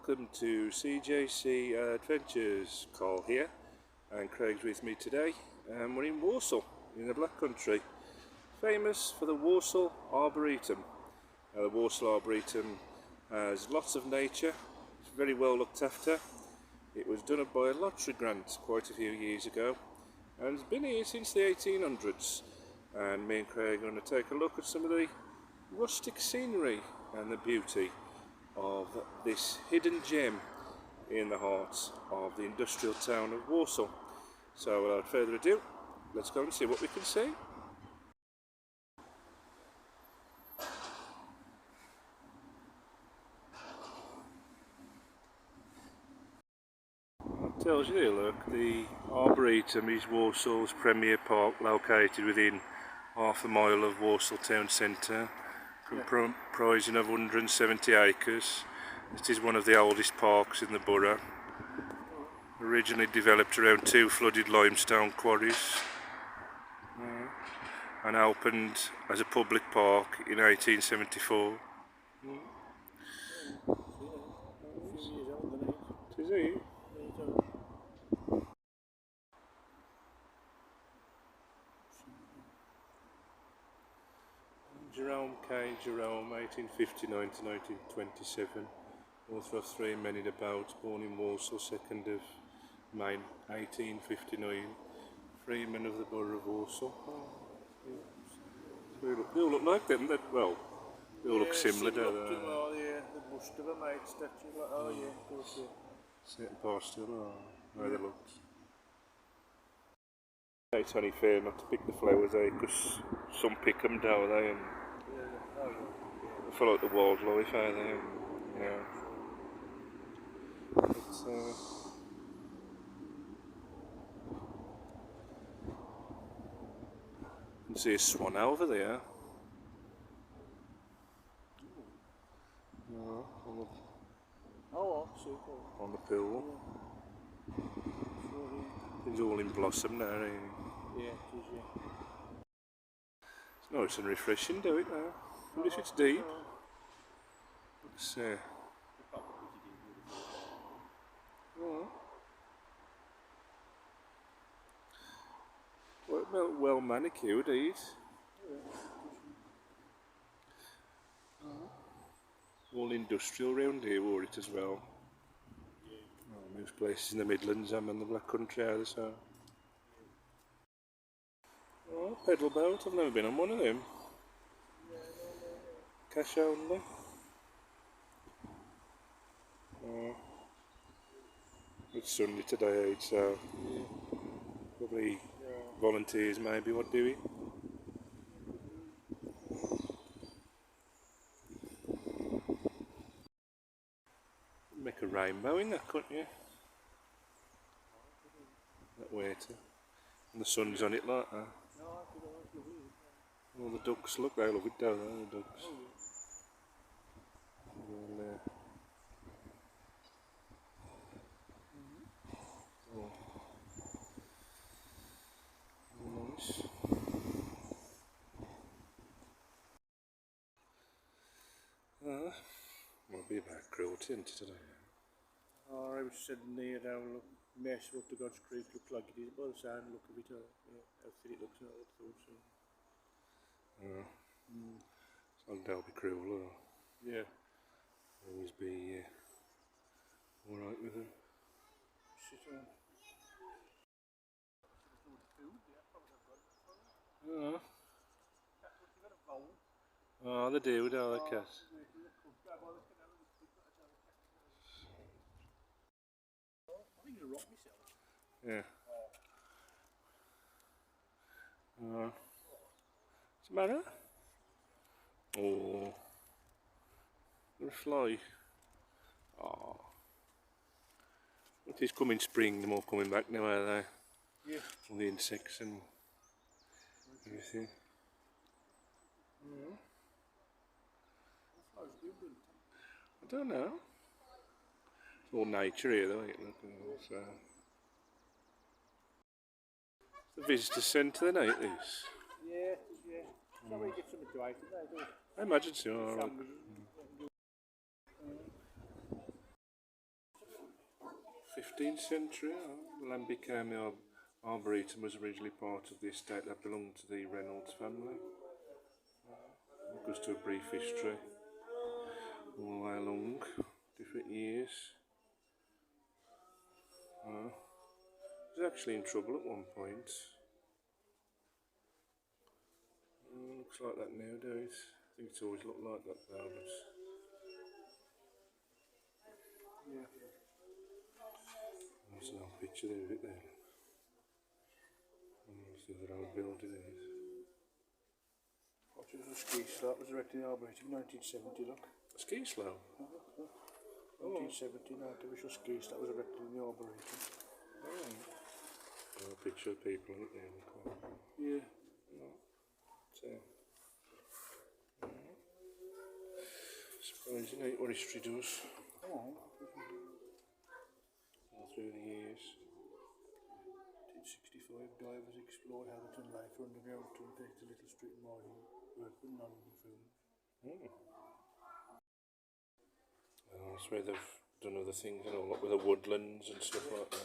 welcome to CJC Adventures. Carl here, and Craig's with me today. We're in Walsall, in the Black Country, famous for the Walsall Arboretum. The Walsall Arboretum has lots of nature, it's very well looked after. It was done up by a lottery grant quite a few years ago, and it's been here since the 1800s. And me and Craig are going to take a look at some of the rustic scenery and the beauty of this hidden gem in the heart of the industrial town of Walsall. So without further ado, let's go and see what we can see. It tells you there, look, the Arboretum is Walsall's premier park, located within half a mile of Walsall town centre, comprising of 170 acres. It is one of the oldest parks in the borough. Originally developed around 2 flooded limestone quarries and opened as a public park in 1874. Is it? Jerome, 1859 to 1927, author of 3 Men in a Boat, born in Walsall, 2nd of May 1859, freeman of the borough of Walsall. They all look like them, well, they all look similar, don't they? Yeah, the bust of a mate statue, like, oh yeah, of course, yeah. Certain parts still are, how they look. It's only fair not to pick the flowers, because some pick them, don't they? And they follow the wildlife, are they? Yeah. It's, you can see a swan over there. No, on the pool. It's all in blossom now, ain't it? Yeah, it is, yeah. It's nice and refreshing, do it now. I wonder if it's deep. Let's see. Well manicured, these. All industrial round here, wore it as well. Most places in the Midlands, I'm in the Black Country either, so. Oh, pedal boat, I've never been on one of them. Cash only. Oh. It's Sunday today, so probably volunteers maybe, what do we? Make a rainbow in that, couldn't you? That waiter. And the sun's on it like that. All the ducks, look, they love it down there, the ducks. All there. Oh. Nice. Might be about cruelty today. I was sitting there now, look, mess what the God's Creek looks like it is, by the sound, look of it, how fit it looks, and I thought so. So that'll be cruel, or yeah. Always be alright with them. Shit on. Oh, they do, don't they, cats? I think you'll rock myself. Yeah. What's the matter? Oh. They're a fly. Oh. It is coming spring, they're all coming back now, are they? Yeah. All the insects and everything. I don't know. It's all nature here though, ain't it? Look, so. The visitor centre then, ain't this? Yeah, yeah. Somebody get something to eat today, don't I imagine so. 15th century. The land became the Arboretum was originally part of the estate that belonged to the Reynolds family. It goes to a brief history all the way along, different years. It was actually in trouble at one point. Looks like that nowadays. I think it's always looked like that though. But yeah. There's an old picture there of it there. There's the other old building there. The ski slope was erected in the Arboretum in 1970, look. A ski slope? 1970, an artificial ski slope was erected in the Arboretum. A picture of people in it there. Yeah. Surprising, ain't what history does. Oh. All through the years. 1965, divers explored Hatherton Lake for underground to connect the Little Street mining work with non-films. That's where they've done other things, you know, like with the woodlands and stuff like that.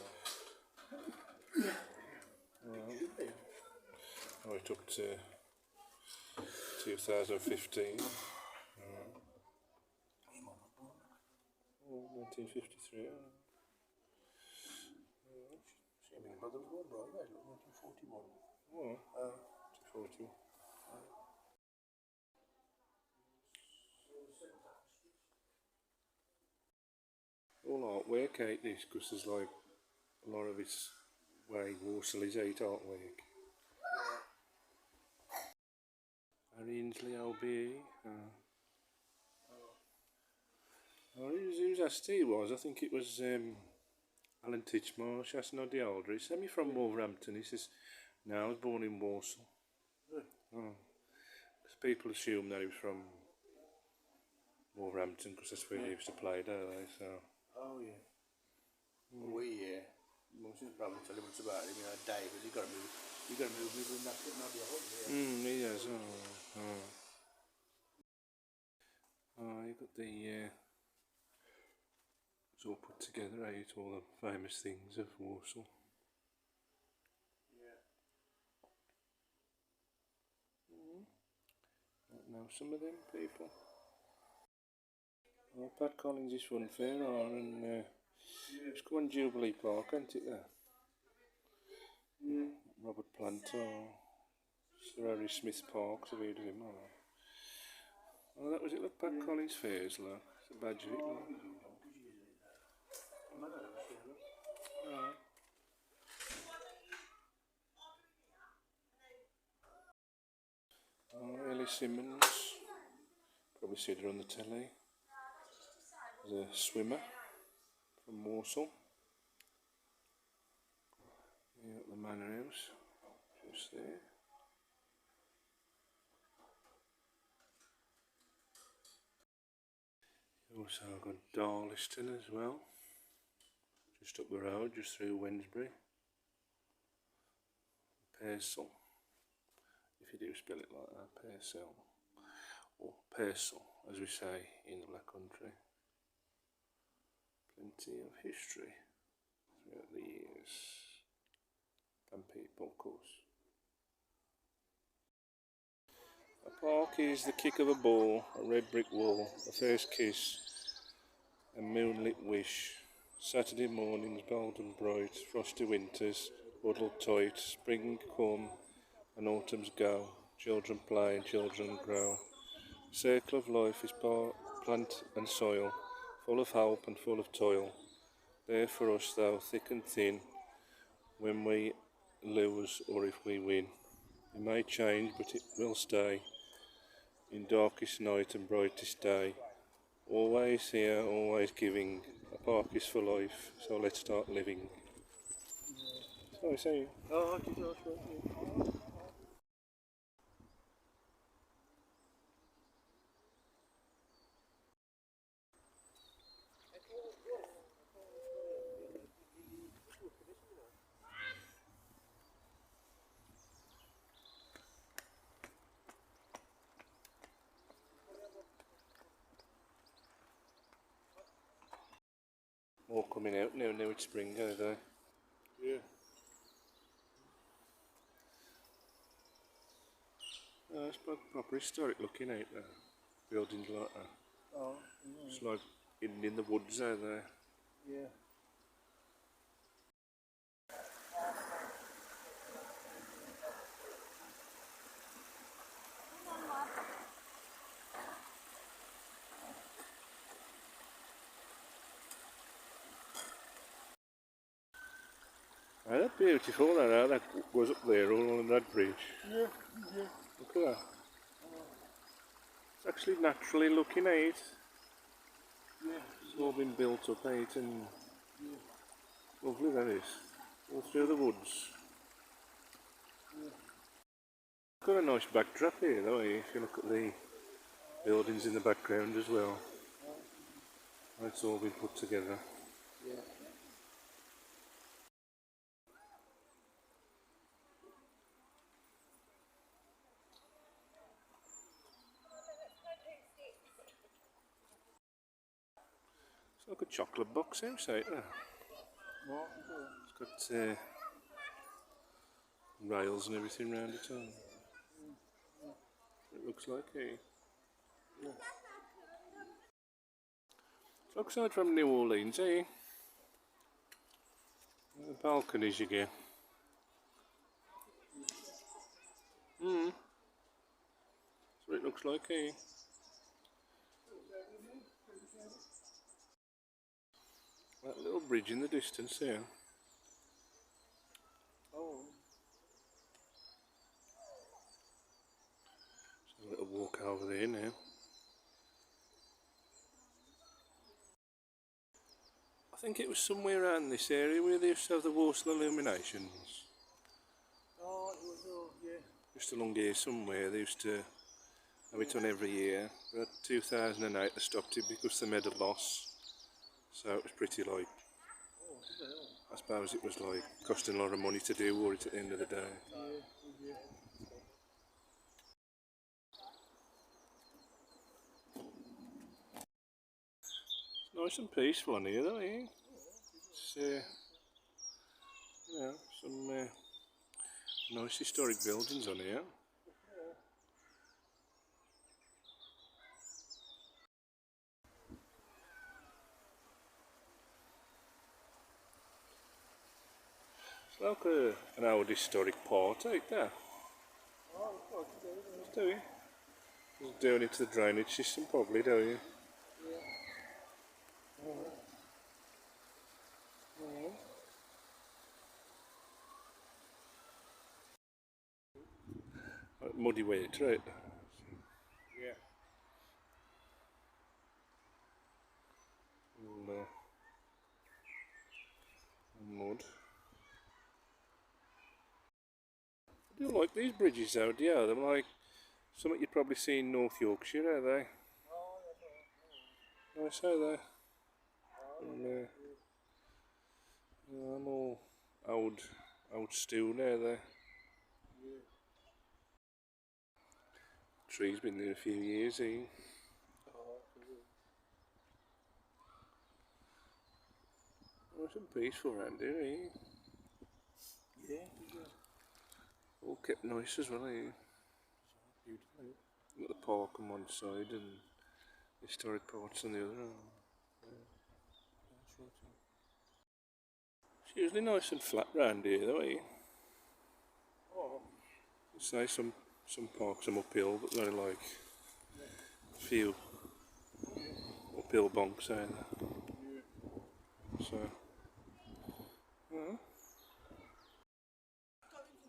Right up to 2015. 1953. My brother was born right there, 1941. Oh, 241. All artwork, ain't this? Because there's like a lot of its way Walsall is out artwork. Harry Inslee, LBE. Who's asked he was? I think it was Alan Titchmarsh, asked Noddy Alder. He sent me from Wolverhampton. He says, no, I was born in Walsall. Because people assume that he was from Wolverhampton because that's where he used to play, don't they? So. Oh, yeah. Most of the problem tell him what's about him, you know, David, you got to move me from that to Noddy Alder. He has, you got the it's all put together, all the famous things of Walsall. Yeah. Don't know some of them people. Well, Pat Collins is fun fair on, and it's go on Jubilee Park, ain't it there? Robert Plant or Sir Harry Smith Parks, have you heard of him? Oh, that was it, look, Pat Collins Fairs, look. It's a badge of it, look. Ellie Simmons, probably seen her on the telly. There's a swimmer from Walsall. Here at the Manor House, just there. Also got Darliston as well, just up the road, just through Wednesbury. Pearsall, if you do spell it like that, Pearsall, or Pearsall as we say in the Black Country. Plenty of history throughout the years, and people of course. A park is the kick of a ball, a red brick wall, a first kiss, a moonlit wish. Saturday mornings bold and bright, frosty winters, huddled tight, spring come and autumns go, children play and children grow. Circle of life is plant and soil, full of hope and full of toil. There for us though, thick and thin, when we lose or if we win. It may change but it will stay, in darkest night and brightest day. Always here, always giving, a park is for life, so let's start living. So I say. Oh, I did not right. All coming out now, now it's spring, are they? Yeah. Oh, it's proper historic looking out there. Buildings like that. Oh, yeah. It's like hidden in the woods, are they? Yeah. Oh, that's beautiful, that goes up there all on that bridge. Yeah, yeah. Look at that. It's actually naturally looking out. Yeah. It's all been built up out and lovely that is. All through the woods. Got a nice backdrop here though, if you look at the buildings in the background as well. It's all been put together. Yeah. It's like a chocolate box house out there. What? It's got rails and everything round it all. It looks like Yeah. It looks like from New Orleans, eh? The balconies again. That's what it looks like, eh? That little bridge in the distance there. Oh. Just a little walk over there now. I think it was somewhere around this area where they used to have the Walsall Illuminations. Oh, it was, oh, yeah. Just along here somewhere, they used to have it on every year. But 2008 they stopped it because they made a loss. So it was pretty like, I suppose it was like costing a lot of money to do war it at the end of the day. Yeah. It's nice and peaceful on here though, eh? It's, you know, some nice historic buildings on here. It's like an old historic port out there. Oh, it's got to do, isn't it? Do you? Just down into the drainage system probably, don't you? Like muddy weight, right? Yeah. Mud. I do like these bridges though, do you? They're like something you'd probably see in North Yorkshire, are they? Nice, are they? And, I'm all old steel now, they. Tree's been there a few years, eh? Nice and peaceful around here, eh? Yeah. All kept nice as well, eh? Beautiful. Got the park on one side and historic parts on the other. That's right. It's usually nice and flat round here though, eh? Oh. Say some parks are uphill, but they're like a few uphill bonks, ain't there? Yeah. So, yeah.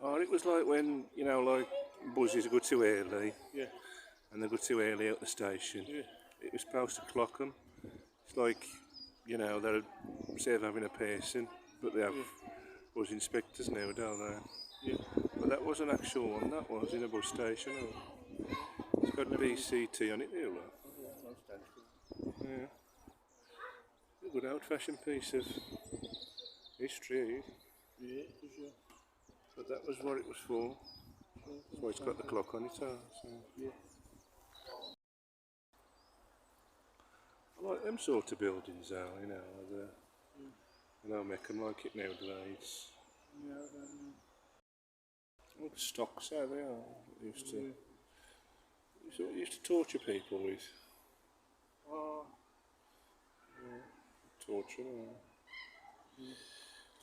Oh, it was like when, you know, like buses go too early Yeah. and they go too early out the station. Yeah. It was supposed to clock them. It's like, you know, they're instead of having a person, but they have bus inspectors now, don't they? Yeah. But that wasn't actual one, that was in a bus station. It's got BCT on it there, look. Yeah. A good old-fashioned piece of history. Yeah. But that was what it was for. That's why it's got the clock on it. So. Yeah. I like them sort of buildings though, you know. They don't make them like it nowadays. Yeah, I don't know. All the stocks how they are. Used to torture people with. Oh, Torture.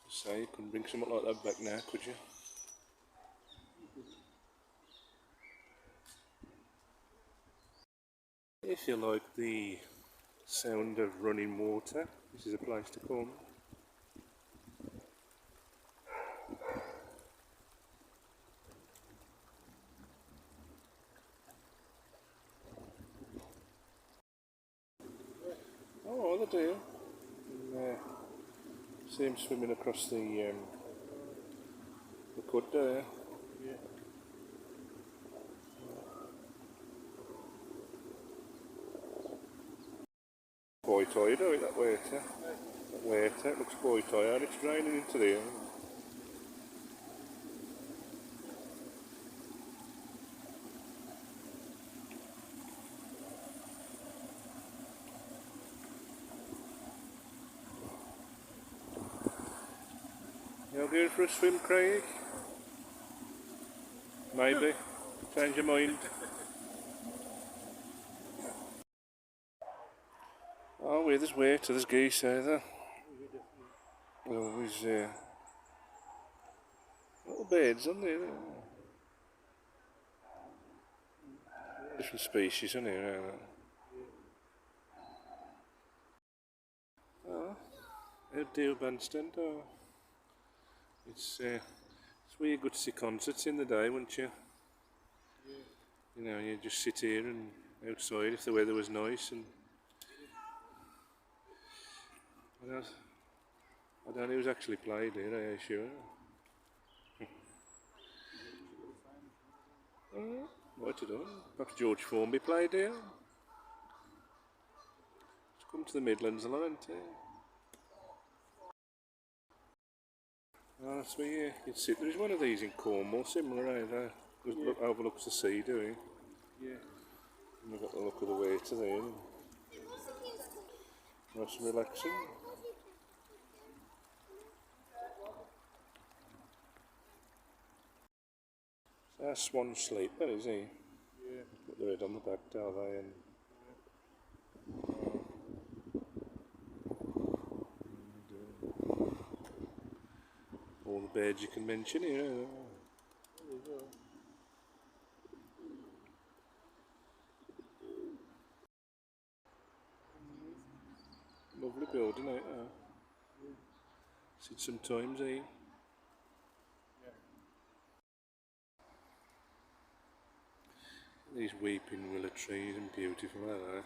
Say you couldn't bring something like that back now, could you? If you like the sound of running water, this is a place to come. Oh, they do. And, see him swimming across the cud there. yeah. Boy toy, do it that waiter. That waiter, it looks boy toy, and it's draining into there. You're going for a swim, Craig? Maybe. Change your mind. Oh, where there's water, there's geese either. Always little birds on there. Different species on here, oh, out deal bandstand. Oh. It's where you go to see concerts in the day, wouldn't you? You know, you just sit here and outside if the weather was nice. And I don't know who's actually played here, are you sure? Might have done. Perhaps George Formby played here. He's come to the Midlands a lot, hasn't he? Oh, that's where you'd sit. There's one of these in Cornwall, similar either. Look, overlooks the sea, doing. Yeah. And we've got the look of the water there. Nice and relaxing. That's swan sleep, that is he? Yeah. Put the head on the back, are they? And all the birds you can mention here. There you go. Lovely building, ain't it? Sit sometimes, eh? These weeping willow trees and beautiful, aren't they?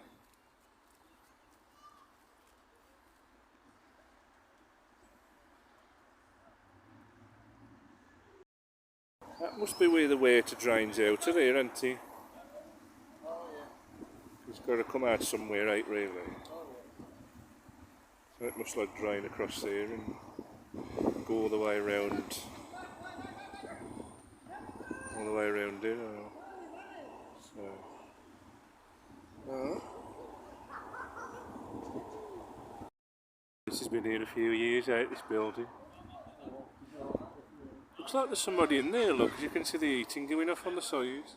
That must be where the water drains out of here, isn't it? Oh, yeah. It's got to come out somewhere, right, really? Oh, yeah. So it must like drain across there and go all the way around. All the way around here. So. This has been here a few years out, this building. Looks like there's somebody in there, look, you can see the heating going off on the side.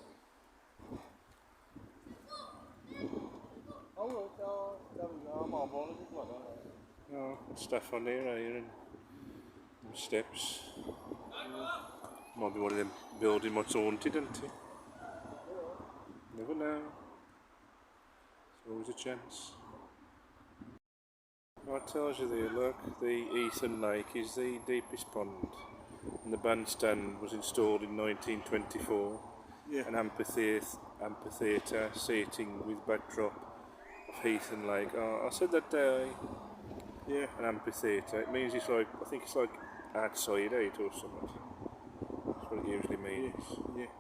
Oh, look, there we go. I'm on board with it, Oh, stuff on there, and steps. Might be one of them building what's haunted, isn't it? Never know. There's always a chance. Oh, it tells you there, look, the Ethan Lake is the deepest pond, and the bandstand was installed in 1924. Yeah. An amphitheatre seating with backdrop of Ethan Lake. Oh, I said that day. Yeah. An amphitheatre. It means it's like, I think it's like outside it or something. That's what it usually means. Yeah.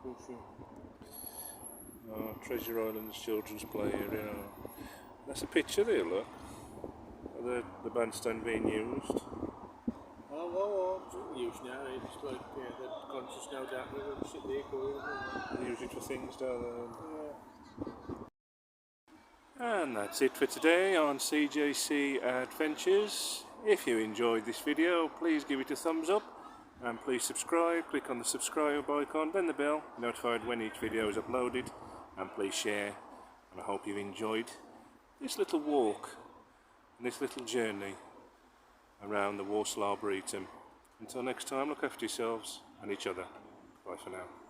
For sure. Treasure Island's children's play area. That's a picture there, look. Of the bandstand being used. Oh, it's used now, right? It's like the conscious now down there and sit there going. They use it for things, don't they? And that's it for today on CJC Adventures. If you enjoyed this video, please give it a thumbs up and please subscribe. Click on the subscribe icon, then the bell, notified when each video is uploaded, and please share. And I hope you've enjoyed this little walk and this little journey around the Walsall Arboretum. Until next time, look after yourselves and each other. Bye for now.